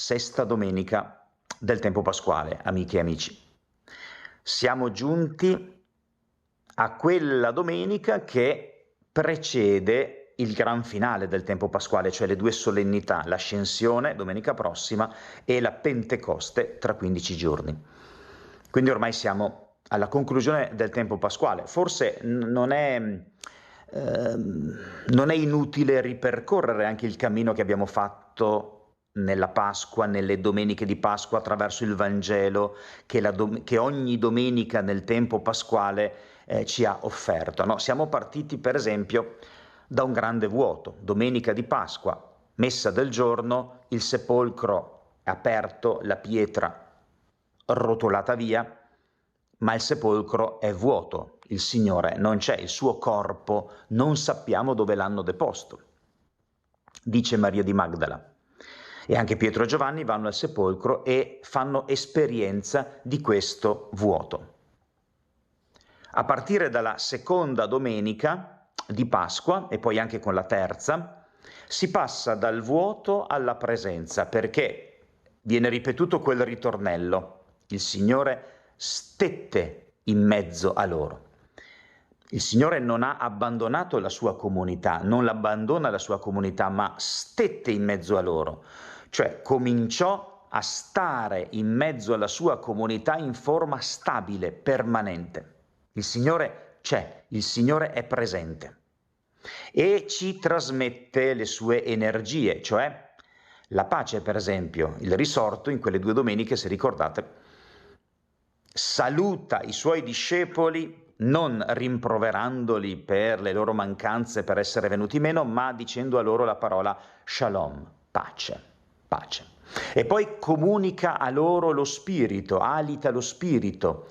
sesta domenica del tempo pasquale, amiche e amici. Siamo giunti a quella domenica che precede il gran finale del tempo pasquale, cioè le due solennità, l'Ascensione domenica prossima e la Pentecoste tra 15 giorni. Quindi ormai siamo alla conclusione del tempo pasquale. Forse non è inutile ripercorrere anche il cammino che abbiamo fatto nella Pasqua, nelle domeniche di Pasqua, attraverso il Vangelo che ogni domenica nel tempo pasquale ci ha offerto. No? Siamo partiti per esempio da un grande vuoto, domenica di Pasqua, messa del giorno, il sepolcro è aperto, la pietra rotolata via, ma il sepolcro è vuoto, il Signore non c'è, il suo corpo non sappiamo dove l'hanno deposto, dice Maria di Magdala. E anche Pietro e Giovanni vanno al sepolcro e fanno esperienza di questo vuoto. A partire dalla seconda domenica di Pasqua, e poi anche con la terza, si passa dal vuoto alla presenza, perché viene ripetuto quel ritornello: il Signore stette in mezzo a loro. Il Signore non ha abbandonato la sua comunità, non l'abbandona la sua comunità, ma stette in mezzo a loro, cioè cominciò a stare in mezzo alla sua comunità in forma stabile, permanente. Il Signore c'è, il Signore è presente e ci trasmette le sue energie, cioè la pace, per esempio. Il risorto in quelle due domeniche, se ricordate, saluta i suoi discepoli non rimproverandoli per le loro mancanze, per essere venuti meno, ma dicendo a loro la parola shalom, pace, pace. E poi comunica a loro lo Spirito, alita lo Spirito,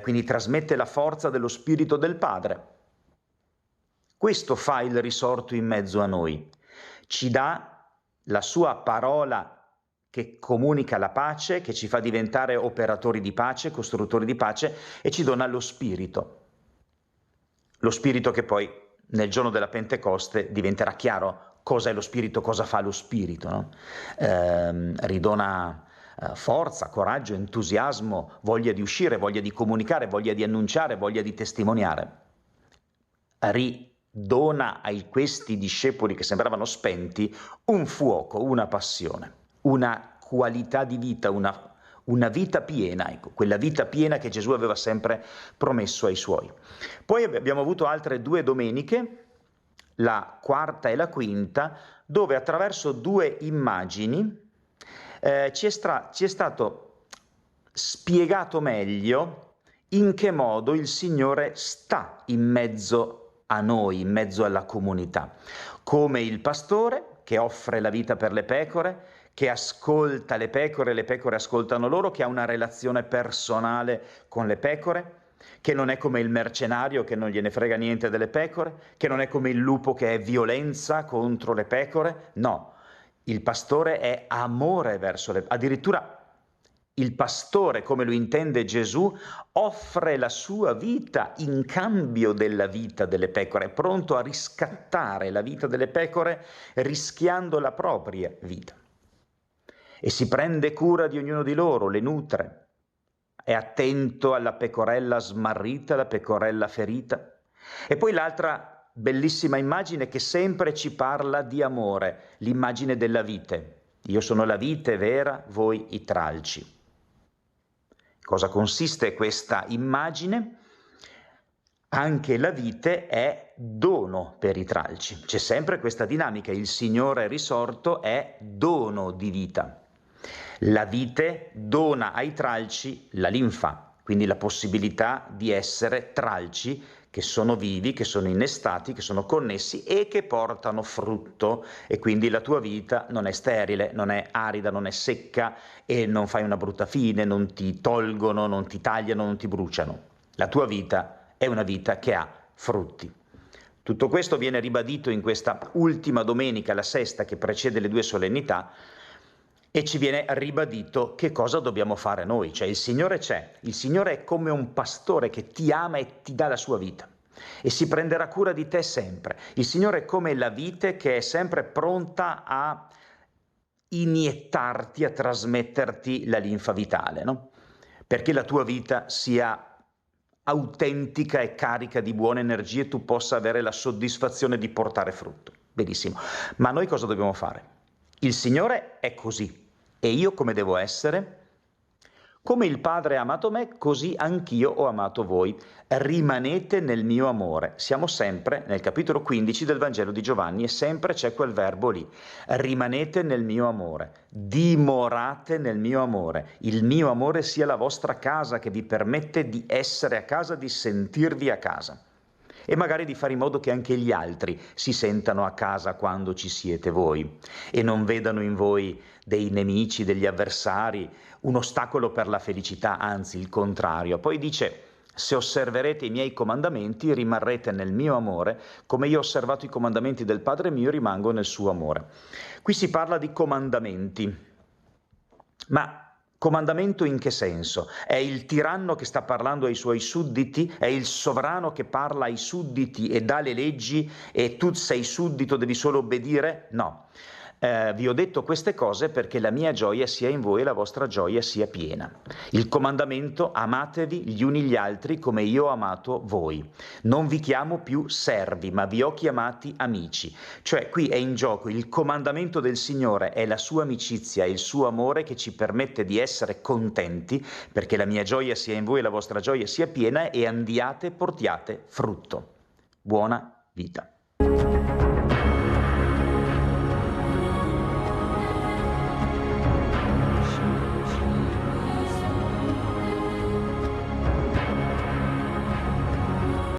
quindi trasmette la forza dello Spirito del Padre. Questo fa il risorto in mezzo a noi, ci dà la sua parola che comunica la pace, che ci fa diventare operatori di pace, costruttori di pace, e ci dona lo Spirito che poi nel giorno della Pentecoste diventerà chiaro cosa è lo Spirito, cosa fa lo Spirito, no? Ridona forza, coraggio, entusiasmo, voglia di uscire, voglia di comunicare, voglia di annunciare, voglia di testimoniare. Ridona a questi discepoli che sembravano spenti un fuoco, una passione, una qualità di vita, una vita piena, ecco, quella vita piena che Gesù aveva sempre promesso ai suoi. Poi abbiamo avuto altre due domeniche, la quarta e la quinta, dove attraverso due immagini ci è stato spiegato meglio in che modo il Signore sta in mezzo a noi, in mezzo alla comunità, come il pastore che offre la vita per le pecore, che ascolta le pecore ascoltano loro, che ha una relazione personale con le pecore, che non è come il mercenario che non gliene frega niente delle pecore, che non è come il lupo che è violenza contro le pecore, no, il pastore è amore verso le pecore, addirittura il pastore, come lo intende Gesù, offre la sua vita in cambio della vita delle pecore, è pronto a riscattare la vita delle pecore rischiando la propria vita. E si prende cura di ognuno di loro, le nutre, è attento alla pecorella smarrita, alla pecorella ferita. E poi l'altra bellissima immagine che sempre ci parla di amore, l'immagine della vite. Io sono la vite vera, voi i tralci. Cosa consiste questa immagine? Anche la vite è dono per i tralci. C'è sempre questa dinamica, il Signore risorto è dono di vita. La vite dona ai tralci la linfa, quindi la possibilità di essere tralci che sono vivi, che sono innestati, che sono connessi e che portano frutto, e quindi la tua vita non è sterile, non è arida, non è secca e non fai una brutta fine, non ti tolgono, non ti tagliano, non ti bruciano. La tua vita è una vita che ha frutti. Tutto questo viene ribadito in questa ultima domenica, la sesta, che precede le due solennità, e ci viene ribadito che cosa dobbiamo fare noi, cioè il Signore c'è, il Signore è come un pastore che ti ama e ti dà la sua vita e si prenderà cura di te sempre. Il Signore è come la vite che è sempre pronta a iniettarti, a trasmetterti la linfa vitale, no? Perché la tua vita sia autentica e carica di buone energie e tu possa avere la soddisfazione di portare frutto. Benissimo. Ma noi cosa dobbiamo fare? Il Signore è così e io come devo essere? Come il Padre ha amato me, così anch'io ho amato voi. Rimanete nel mio amore. Siamo sempre nel capitolo 15 del Vangelo di Giovanni e sempre c'è quel verbo lì. Rimanete nel mio amore. Dimorate nel mio amore. Il mio amore sia la vostra casa che vi permette di essere a casa, di sentirvi a casa. E magari di fare in modo che anche gli altri si sentano a casa quando ci siete voi e non vedano in voi dei nemici, degli avversari, un ostacolo per la felicità, anzi il contrario. Poi dice: se osserverete i miei comandamenti rimarrete nel mio amore, come io ho osservato i comandamenti del Padre mio rimango nel suo amore. Qui si parla di comandamenti, ma comandamento in che senso? È il tiranno che sta parlando ai suoi sudditi? È il sovrano che parla ai sudditi e dà le leggi e tu sei suddito, devi solo obbedire? No. Vi ho detto queste cose perché la mia gioia sia in voi e la vostra gioia sia piena. Il comandamento: amatevi gli uni gli altri come io ho amato voi. Non vi chiamo più servi, ma vi ho chiamati amici. Cioè qui è in gioco il comandamento del Signore, è la sua amicizia, il suo amore che ci permette di essere contenti perché la mia gioia sia in voi e la vostra gioia sia piena, e andiate e portiate frutto. Buona vita.